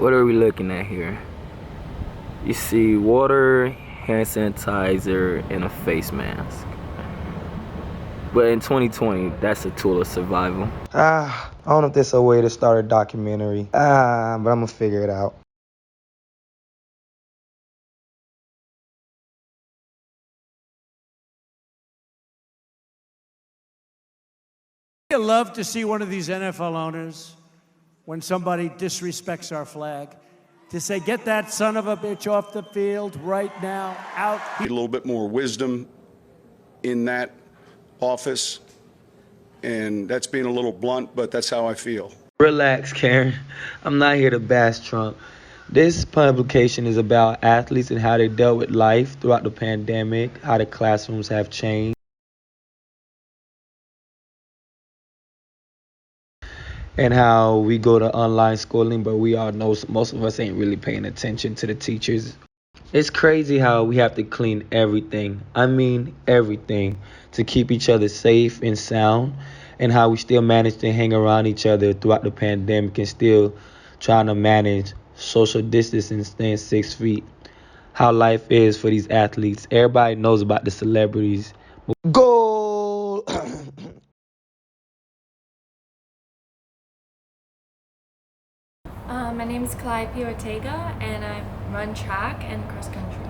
What are we looking at here? You see water, hand sanitizer, and a face mask. But in 2020, that's a tool of survival. I don't know if there's a way to start a documentary. But I'm gonna figure it out. I love to see one of these NFL owners, when somebody disrespects our flag, to say, get that son of a bitch off the field right now, out. A little bit more wisdom in that office, and that's being a little blunt, but that's how I feel. Relax, Karen. I'm not here to bash Trump. This publication is about athletes and how they dealt with life throughout the pandemic, how the classrooms have changed, and how we go to online schooling, but we all know most of us ain't really paying attention to the teachers. It's crazy how we have to clean everything. I mean, everything to keep each other safe and sound, and how we still manage to hang around each other throughout the pandemic and still trying to manage social distancing and staying 6 feet. How life is for these athletes. Everybody knows about the celebrities. Goal! My name is Calliope Ortega, and I run track and cross country.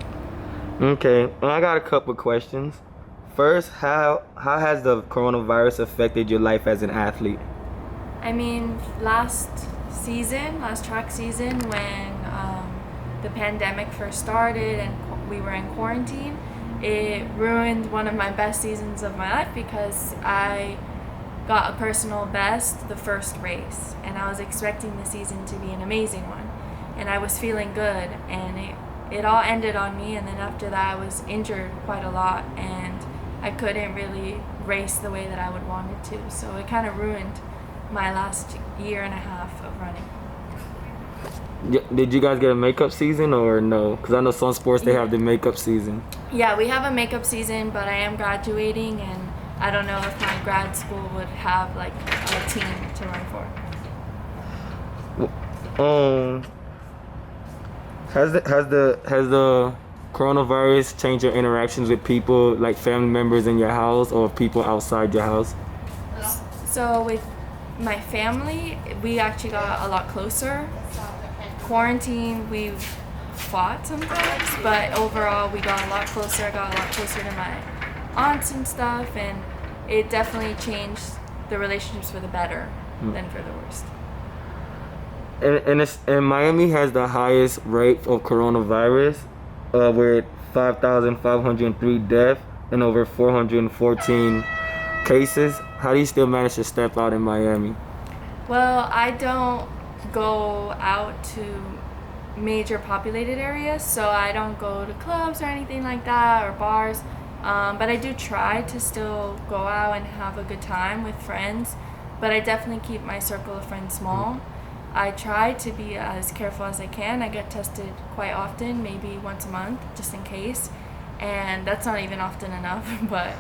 Okay, well, I got a couple questions. First, how has the coronavirus affected your life as an athlete? I mean, last track season, when the pandemic first started and we were in quarantine, it ruined one of my best seasons of my life because I got a personal best the first race, and I was expecting the season to be an amazing one, and I was feeling good, and it all ended on me. And then after that, I was injured quite a lot, and I couldn't really race the way that I would want it to, so it kind of ruined my last year and a half of running. Did you guys get a makeup season or no? Because I know some sports, they have the makeup season. Yeah, we have a makeup season, but I am graduating, and I don't know if my grad school would have like a team to run for. Has the coronavirus changed your interactions with people, like family members in your house or people outside your house? So with my family, we actually got a lot closer. Quarantine, we fought sometimes, but overall we got a lot closer. I got a lot closer to my aunts and stuff, and it definitely changed the relationships for the better than for the worst. And Miami has the highest rate of coronavirus, with 5,503 deaths and over 414 cases. How do you still manage to step out in Miami? Well, I don't go out to major populated areas, so I don't go to clubs or anything like that or bars. But I do try to still go out and have a good time with friends, but I definitely keep my circle of friends small. I try to be as careful as I can. I get tested quite often, maybe once a month, just in case, and that's not even often enough, but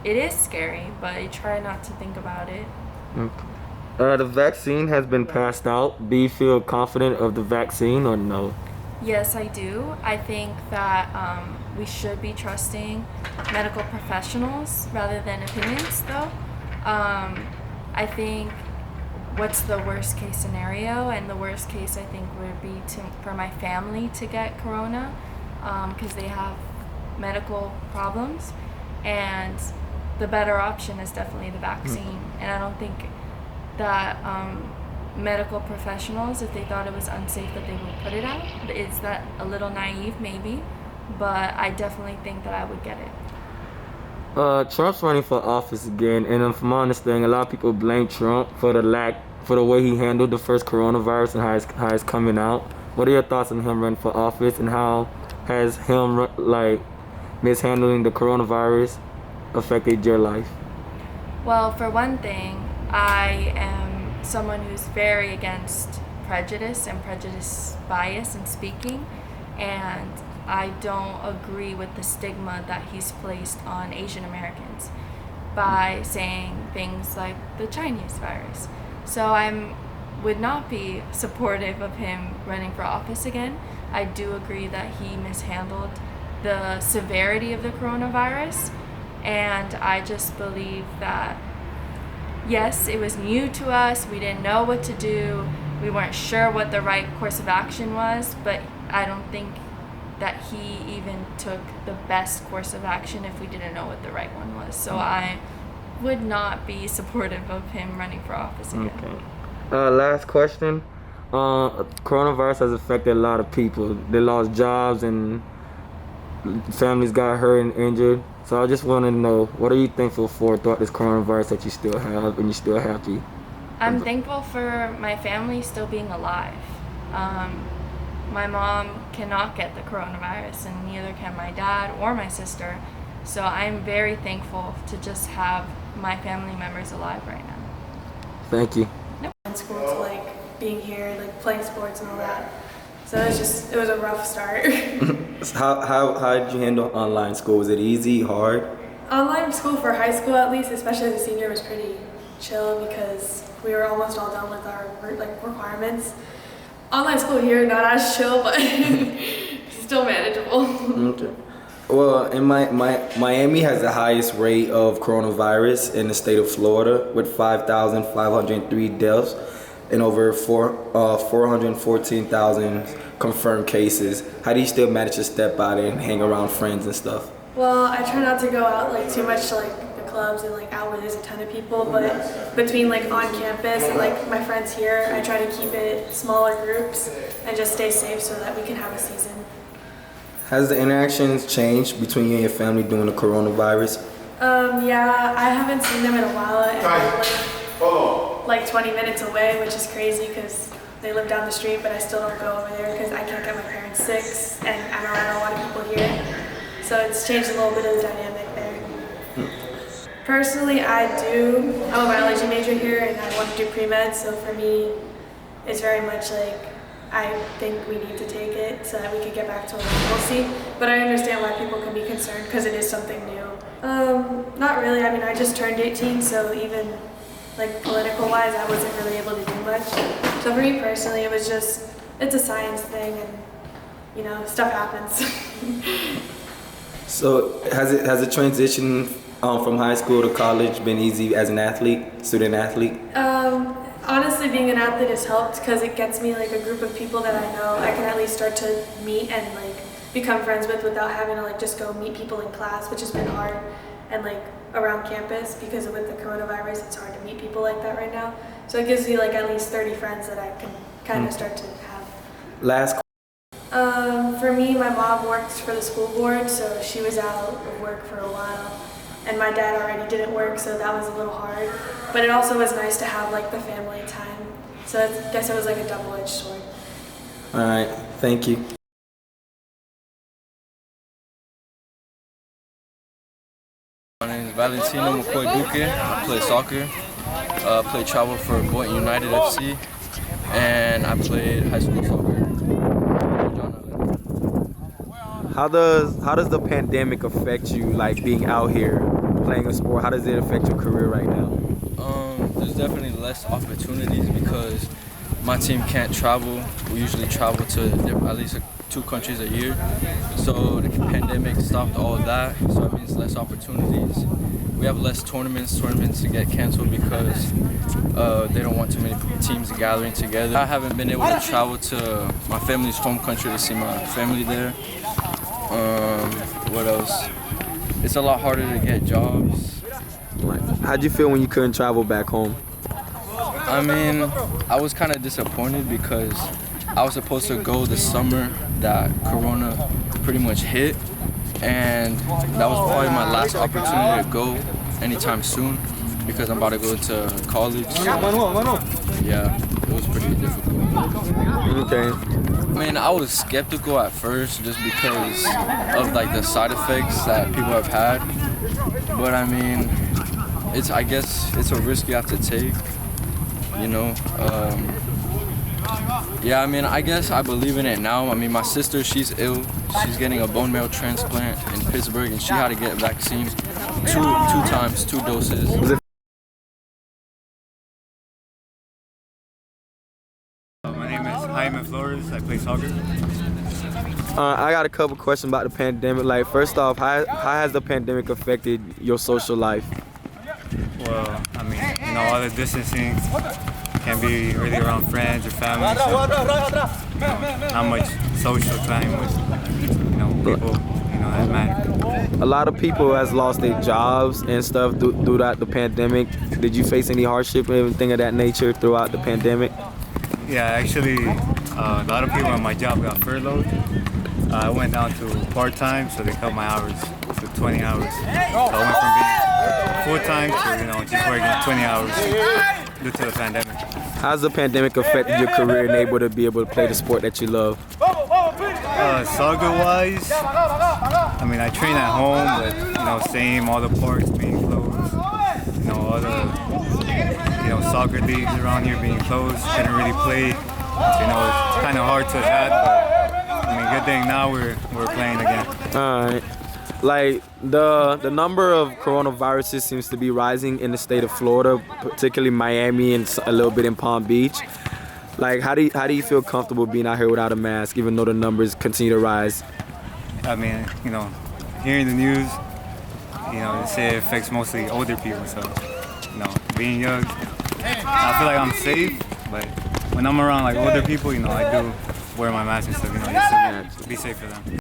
it is scary, but I try not to think about it. The vaccine has been passed out. Do you feel confident of the vaccine or no? Yes, I do. I think that we should be trusting medical professionals rather than opinions, though. I think what's the worst case scenario, and the worst case I think would be for my family to get corona, because they have medical problems, and the better option is definitely the vaccine. And I don't think that medical professionals, if they thought it was unsafe, that they would put it out. Is that a little naive? Maybe, but I definitely think that I would get it. Trump's running for office again, and from my understanding, a lot of people blame Trump for the way he handled the first coronavirus and how it's coming out. What are your thoughts on him running for office, and how has him mishandling the coronavirus affected your life? Well, for one thing, I am someone who's very against prejudice and prejudice bias in speaking, and I don't agree with the stigma that he's placed on Asian Americans by saying things like the Chinese virus. So I'm would not be supportive of him running for office again. I do agree that he mishandled the severity of the coronavirus, and I just believe that, yes, it was new to us, we didn't know what to do, we weren't sure what the right course of action was, but I don't think that he even took the best course of action if we didn't know what the right one was. So I would not be supportive of him running for office again. Okay. Last question. Coronavirus has affected a lot of people. They lost jobs and families got hurt and injured. So I just want to know, what are you thankful for throughout this coronavirus that you still have and you're still happy? I'm thankful for my family still being alive. My mom cannot get the coronavirus, and neither can my dad or my sister. So I'm very thankful to just have my family members alive right now. Thank you. In school to like being here, like playing sports and all that. So it was a rough start. How did you handle online school? Was it easy, hard? Online school for high school at least, especially as a senior, was pretty chill because we were almost all done with our requirements. Online school here, not as chill, but still manageable. Okay. Well, in Miami has the highest rate of coronavirus in the state of Florida with 5,503 deaths and over 414,000 confirmed cases. How do you still manage to step out and hang around friends and stuff? Well, I try not to go out like too much to like the clubs and like out where there's a ton of people, but between like on campus and like my friends here, I try to keep it smaller groups and just stay safe so that we can have a season. Has the interactions changed between you and your family during the coronavirus? Yeah, I haven't seen them in a while, and they're like 20 minutes away, which is crazy because they live down the street, but I still don't go over there because I can't get my parents sick, and I'm around a lot of people here. So it's changed a little bit of the dynamic there. Personally, I'm a biology major here, and I want to do pre-med, so for me, it's very much like, I think we need to take it so that we can get back to a normalcy. But I understand why people can be concerned because it is something new. Not really. I mean, I just turned 18, so even like political-wise, I wasn't really able to do much. So for me personally, it's a science thing, and you know, stuff happens. So has the transition from high school to college been easy as an athlete, student athlete? Honestly, being an athlete has helped because it gets me like a group of people that I know I can at least start to meet and like become friends with without having to like just go meet people in class, which has been hard, and like around campus because with the coronavirus, it's hard to meet people like that right now. So it gives me like at least 30 friends that I can kind of start to have. Last. For me, my mom works for the school board, so she was out of work for a while. And my dad already didn't work, so that was a little hard. But it also was nice to have like the family time. So I guess it was like a double-edged sword. All right, thank you. My name is Valentino McCoy Duque. I play soccer. Play travel for Boynton United FC, and I played high school soccer. How does the pandemic affect you, like being out here playing a sport? How does it affect your career right now? There's definitely less opportunities because my team can't travel. We usually travel to at least 2 countries a year. So the pandemic stopped all of that, so it means less opportunities. We have less tournaments to get canceled because they don't want too many teams gathering together. I haven't been able to travel to my family's home country to see my family there. What else? It's a lot harder to get jobs. How'd you feel when you couldn't travel back home? I mean, I was kind of disappointed because I was supposed to go the summer that Corona pretty much hit, and that was probably my last opportunity to go anytime soon because I'm about to go to college. Yeah, it was pretty difficult. Okay. I mean, I was skeptical at first just because of like the side effects that people have had, but I mean, I guess it's a risk you have to take, you know. Yeah, I mean, I guess I believe in it now. I mean, my sister, she's ill. She's getting a bone marrow transplant in Pittsburgh, and she had to get vaccine two doses. name is Jaime Flores. I play soccer. I got a couple questions about the pandemic. Like, first off, how has the pandemic affected your social life? Well, I mean, all the distancing can be really around friends or family. So, not much social time with, people, that matter. A lot of people has lost their jobs and stuff throughout the pandemic. Did you face any hardship or anything of that nature throughout the pandemic? Yeah, actually, a lot of people on my job got furloughed. I went down to part-time, so they cut my hours to 20 hours. So I went from being full-time to, just working 20 hours due to the pandemic. How's the pandemic affected your career and able to play the sport that you love? Soccer-wise, I mean, I train at home, but, same, all the parks being closed, all the, soccer leagues around here being closed, couldn't really play. It's kind of hard to adapt, but, I mean, good thing now we're playing again. All right. Like, the number of coronaviruses seems to be rising in the state of Florida, particularly Miami and a little bit in Palm Beach. Like, how do you feel comfortable being out here without a mask, even though the numbers continue to rise? I mean, hearing the news, they say it affects mostly older people. So, being young, I feel like I'm safe. But when I'm around like older people, I do wear my mask and stuff, just to be safe for them.